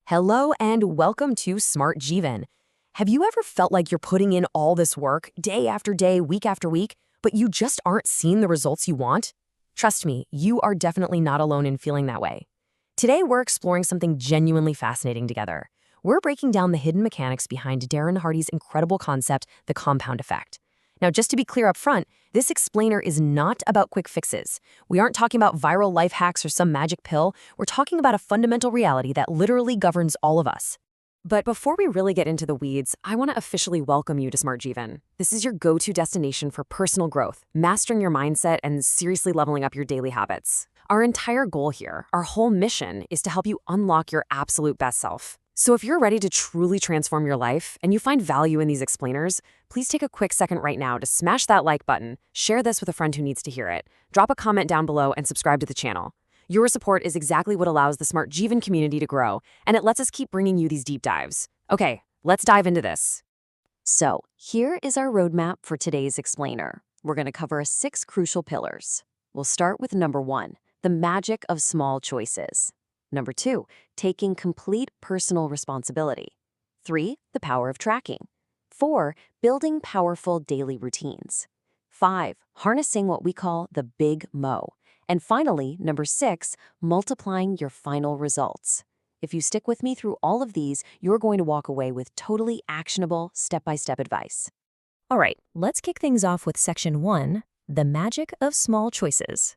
Hello and welcome to Smart Jeevan. Have you ever felt like you're putting in all this work, day after day, week after week, but you just aren't seeing the results you want? Trust me, you are definitely not alone in feeling that way. Today, we're exploring something genuinely fascinating together. We're breaking down the hidden mechanics behind Darren Hardy's incredible concept, the compound effect. Now, just to be clear up front, this explainer is not about quick fixes. We aren't talking about viral life hacks or some magic pill. We're talking about a fundamental reality that literally governs all of us. But before we really get into the weeds, I want to officially welcome you to Smart Jeevan. This is your go-to destination for personal growth, mastering your mindset, and seriously leveling up your daily habits. Our entire goal here, our whole mission, is to help you unlock your absolute best self. So if you're ready to truly transform your life and you find value in these explainers, please take a quick second right now to smash that like button, share this with a friend who needs to hear it, drop a comment down below, and subscribe to the channel. Your support is exactly what allows the Smart Jeevan community to grow, and it lets us keep bringing you these deep dives. Okay, let's dive into this. So, here is our roadmap for today's explainer. We're going to cover 6 crucial pillars. We'll start with number 1, the magic of small choices. Number 2, taking complete personal responsibility. 3, the power of tracking. 4, building powerful daily routines. 5, harnessing what we call the big mo. And finally, number 6, multiplying your final results. If you stick with me through all of these, you're going to walk away with totally actionable step-by-step advice. All right, let's kick things off with section 1, the magic of small choices.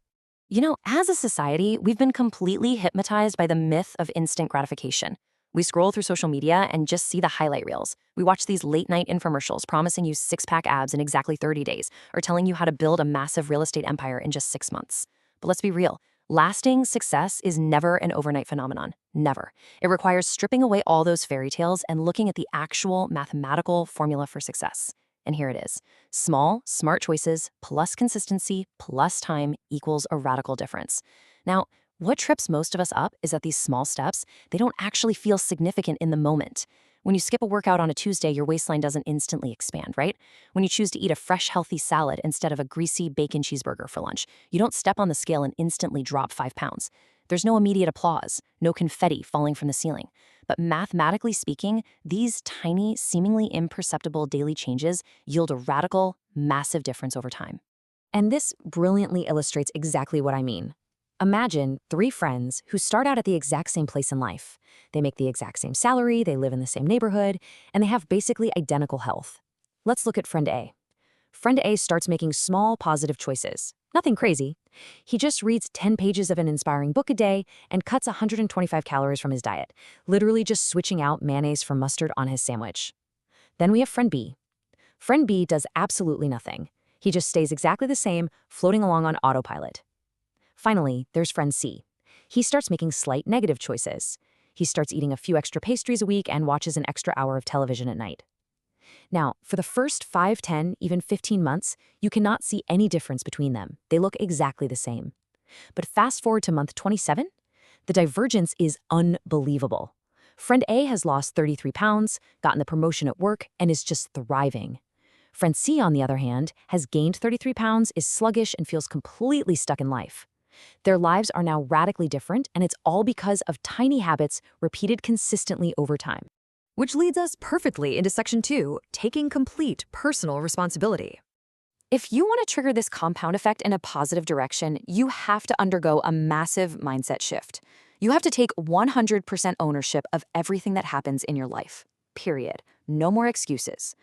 You know, as a society, we've been completely hypnotized by the myth of instant gratification. We scroll through social media and just see the highlight reels. We watch these late-night infomercials promising you six-pack abs in exactly 30 days or telling you how to build a massive real estate empire in just 6 months. But let's be real. Lasting success is never an overnight phenomenon. Never. It requires stripping away all those fairy tales and looking at the actual mathematical formula for success. And here it is. Small, smart choices plus consistency plus time equals a radical difference. Now, what trips most of us up is that these small steps, they don't actually feel significant in the moment. When you skip a workout on a Tuesday, your waistline doesn't instantly expand, right? When you choose to eat a fresh, healthy salad instead of a greasy bacon cheeseburger for lunch, you don't step on the scale and instantly drop 5 pounds. There's no immediate applause, no confetti falling from the ceiling. But mathematically speaking, these tiny, seemingly imperceptible daily changes yield a radical, massive difference over time. And this brilliantly illustrates exactly what I mean. Imagine 3 friends who start out at the exact same place in life. They make the exact same salary, they live in the same neighborhood, and they have basically identical health. Let's look at friend A. Friend A starts making small, positive choices. Nothing crazy. He just reads 10 pages of an inspiring book a day and cuts 125 calories from his diet, literally just switching out mayonnaise for mustard on his sandwich. Then we have friend B. Friend B does absolutely nothing. He just stays exactly the same, floating along on autopilot. Finally, there's friend C. He starts making slight negative choices. He starts eating a few extra pastries a week and watches an extra hour of television at night. Now, for the first 5, 10, even 15 months, you cannot see any difference between them. They look exactly the same. But fast forward to month 27, the divergence is unbelievable. Friend A has lost 33 pounds, gotten the promotion at work, and is just thriving. Friend C, on the other hand, has gained 33 pounds, is sluggish, and feels completely stuck in life. Their lives are now radically different, and it's all because of tiny habits repeated consistently over time. Which leads us perfectly into section 2, taking complete personal responsibility. If you want to trigger this compound effect in a positive direction, you have to undergo a massive mindset shift. You have to take 100% ownership of everything that happens in your life. Period. No more excuses.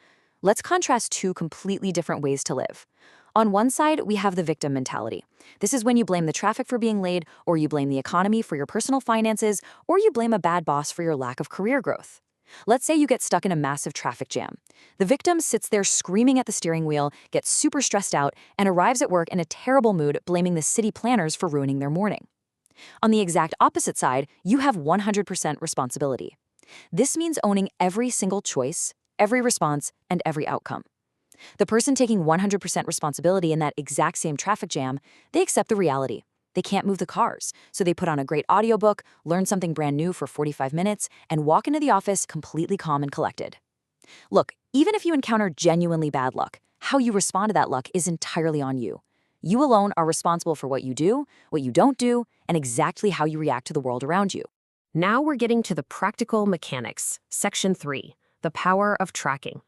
Let's contrast 2 completely different ways to live. On one side, we have the victim mentality. This is when you blame the traffic for being late, or you blame the economy for your personal finances, or you blame a bad boss for your lack of career growth. Let's say you get stuck in a massive traffic jam. The victim sits there screaming at the steering wheel, gets super stressed out, and arrives at work in a terrible mood, blaming the city planners for ruining their morning. On the exact opposite side, you have 100% responsibility. This means owning every single choice, every response, and every outcome. The person taking 100% responsibility in that exact same traffic jam, they accept the reality. They can't move the cars, so they put on a great audiobook, learn something brand new for 45 minutes, and walk into the office completely calm and collected. Look, even if you encounter genuinely bad luck, how you respond to that luck is entirely on you. You alone are responsible for what you do, what you don't do, and exactly how you react to the world around you. Now we're getting to the practical mechanics. Section 3, the power of tracking.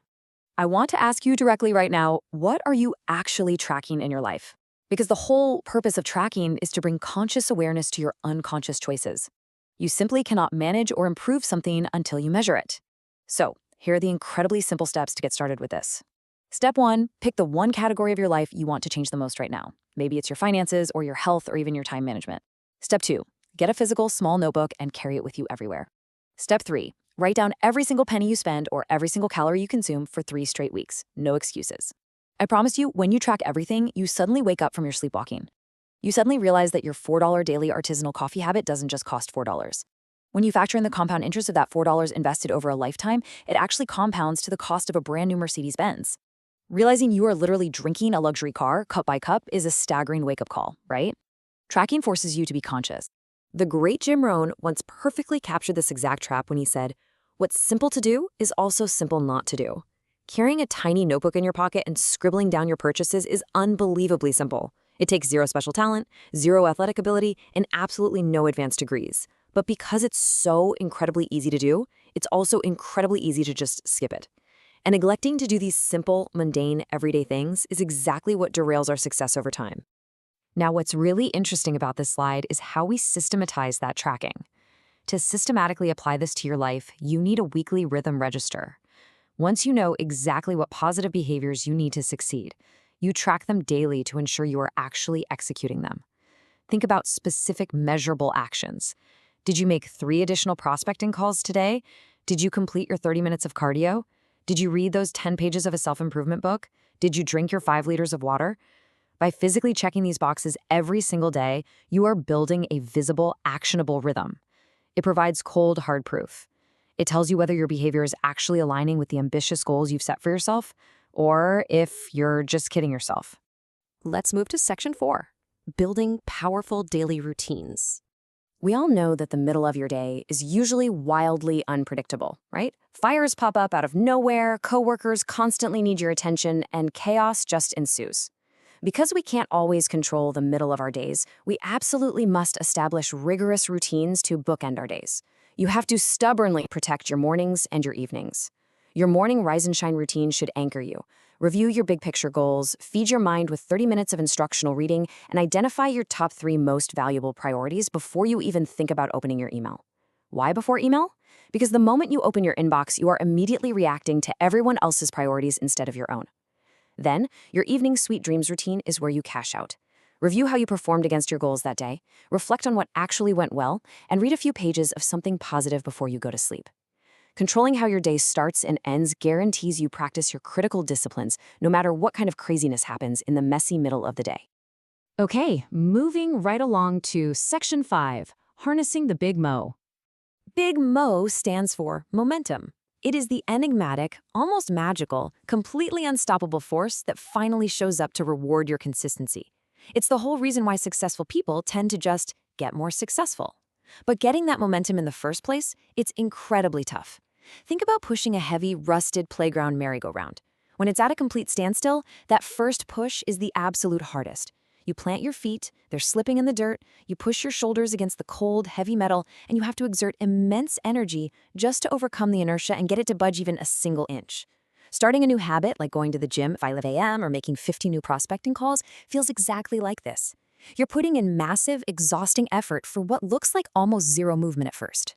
I want to ask you directly right now, what are you actually tracking in your life? Because the whole purpose of tracking is to bring conscious awareness to your unconscious choices. You simply cannot manage or improve something until you measure it. So, here are the incredibly simple steps to get started with this. Step 1, pick the one category of your life you want to change the most right now. Maybe it's your finances or your health or even your time management. Step 2, get a physical small notebook and carry it with you everywhere. Step 3, write down every single penny you spend or every single calorie you consume for 3 straight weeks. No excuses. I promise you, when you track everything, you suddenly wake up from your sleepwalking. You suddenly realize that your $4 daily artisanal coffee habit doesn't just cost $4. When you factor in the compound interest of that $4 invested over a lifetime, it actually compounds to the cost of a brand new Mercedes-Benz. Realizing you are literally drinking a luxury car, cup by cup, is a staggering wake-up call, right? Tracking forces you to be conscious. The great Jim Rohn once perfectly captured this exact trap when he said, "What's simple to do is also simple not to do." Carrying a tiny notebook in your pocket and scribbling down your purchases is unbelievably simple. It takes zero special talent, zero athletic ability, and absolutely no advanced degrees. But because it's so incredibly easy to do, it's also incredibly easy to just skip it. And neglecting to do these simple, mundane, everyday things is exactly what derails our success over time. Now, what's really interesting about this slide is how we systematize that tracking. To systematically apply this to your life, you need a weekly rhythm register. Once you know exactly what positive behaviors you need to succeed, you track them daily to ensure you are actually executing them. Think about specific measurable actions. Did you make 3 additional prospecting calls today? Did you complete your 30 minutes of cardio? Did you read those 10 pages of a self-improvement book? Did you drink your 5 liters of water? By physically checking these boxes every single day, you are building a visible, actionable rhythm. It provides cold, hard proof. It tells you whether your behavior is actually aligning with the ambitious goals you've set for yourself, or if you're just kidding yourself. Let's move to section 4, building powerful daily routines. We all know that the middle of your day is usually wildly unpredictable, right? Fires pop up out of nowhere, coworkers constantly need your attention, and chaos just ensues. Because we can't always control the middle of our days, we absolutely must establish rigorous routines to bookend our days. You have to stubbornly protect your mornings and your evenings. Your morning rise and shine routine should anchor you. Review your big picture goals, feed your mind with 30 minutes of instructional reading, and identify your top 3 most valuable priorities before you even think about opening your email. Why before email? Because the moment you open your inbox, you are immediately reacting to everyone else's priorities instead of your own. Then, your evening sweet dreams routine is where you cash out. Review how you performed against your goals that day, reflect on what actually went well, and read a few pages of something positive before you go to sleep. Controlling how your day starts and ends guarantees you practice your critical disciplines, no matter what kind of craziness happens in the messy middle of the day. Okay, moving right along to section 5, harnessing the Big Mo. Big Mo stands for momentum. It is the enigmatic, almost magical, completely unstoppable force that finally shows up to reward your consistency. It's the whole reason why successful people tend to just get more successful. But getting that momentum in the first place, it's incredibly tough. Think about pushing a heavy, rusted playground merry-go-round. When it's at a complete standstill, that first push is the absolute hardest. You plant your feet, they're slipping in the dirt, you push your shoulders against the cold, heavy metal, and you have to exert immense energy just to overcome the inertia and get it to budge even a single inch. Starting a new habit, like going to the gym at 5 a.m. or making 50 new prospecting calls, feels exactly like this. You're putting in massive, exhausting effort for what looks like almost zero movement at first.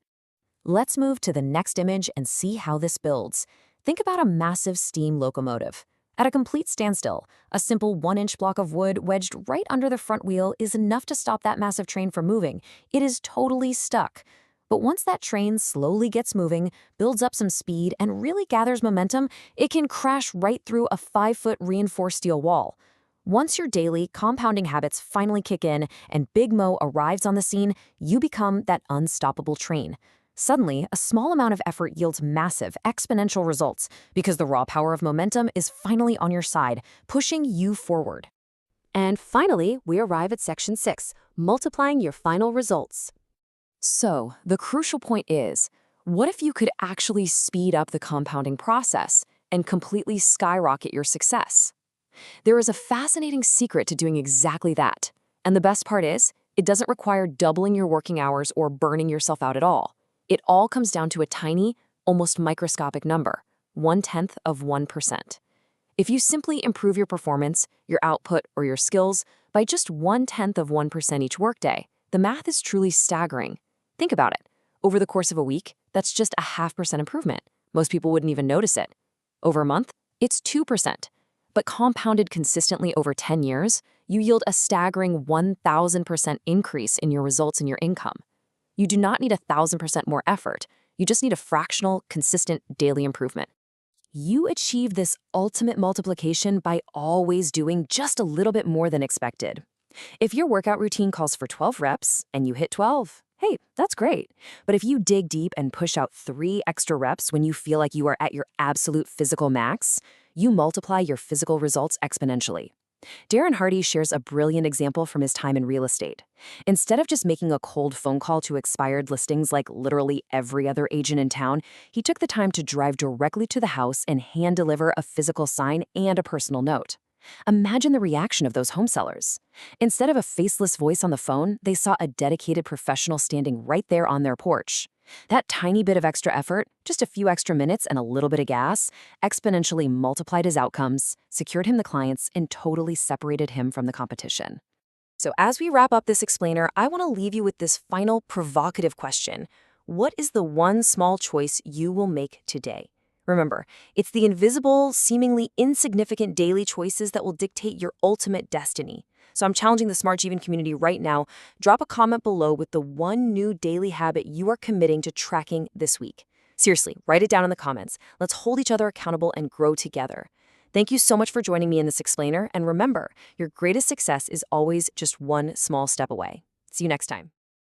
Let's move to the next image and see how this builds. Think about a massive steam locomotive. At a complete standstill, a simple 1-inch block of wood wedged right under the front wheel is enough to stop that massive train from moving. It is totally stuck. But once that train slowly gets moving, builds up some speed, and really gathers momentum, it can crash right through a 5-foot reinforced steel wall. Once your daily, compounding habits finally kick in and Big Mo arrives on the scene, you become that unstoppable train. Suddenly, a small amount of effort yields massive, exponential results because the raw power of momentum is finally on your side, pushing you forward. And finally, we arrive at section 6, multiplying your final results. So, the crucial point is, what if you could actually speed up the compounding process and completely skyrocket your success? There is a fascinating secret to doing exactly that. And the best part is, it doesn't require doubling your working hours or burning yourself out at all. It all comes down to a tiny, almost microscopic number, 1/10 of 1%. If you simply improve your performance, your output, or your skills by just 1/10 of 1% each workday, the math is truly staggering. Think about it. Over the course of a week, that's just a 0.5% improvement. Most people wouldn't even notice it. Over a month, it's 2%. But compounded consistently over 10 years, you yield a staggering 1,000% increase in your results and your income. You do not need 1,000% more effort. You just need a fractional, consistent daily improvement. You achieve this ultimate multiplication by always doing just a little bit more than expected. If your workout routine calls for 12 reps and you hit 12, hey, that's great. But if you dig deep and push out 3 extra reps when you feel like you are at your absolute physical max, you multiply your physical results exponentially. Darren Hardy shares a brilliant example from his time in real estate. Instead of just making a cold phone call to expired listings like literally every other agent in town, he took the time to drive directly to the house and hand deliver a physical sign and a personal note. Imagine the reaction of those home sellers. Instead of a faceless voice on the phone, they saw a dedicated professional standing right there on their porch. That tiny bit of extra effort, just a few extra minutes and a little bit of gas, exponentially multiplied his outcomes, secured him the clients, and totally separated him from the competition. So as we wrap up this explainer, I want to leave you with this final provocative question. What is the one small choice you will make today? Remember, it's the invisible, seemingly insignificant daily choices that will dictate your ultimate destiny. So I'm challenging the Smart Jeevan community right now. Drop a comment below with the one new daily habit you are committing to tracking this week. Seriously, write it down in the comments. Let's hold each other accountable and grow together. Thank you so much for joining me in this explainer. And remember, your greatest success is always just one small step away. See you next time.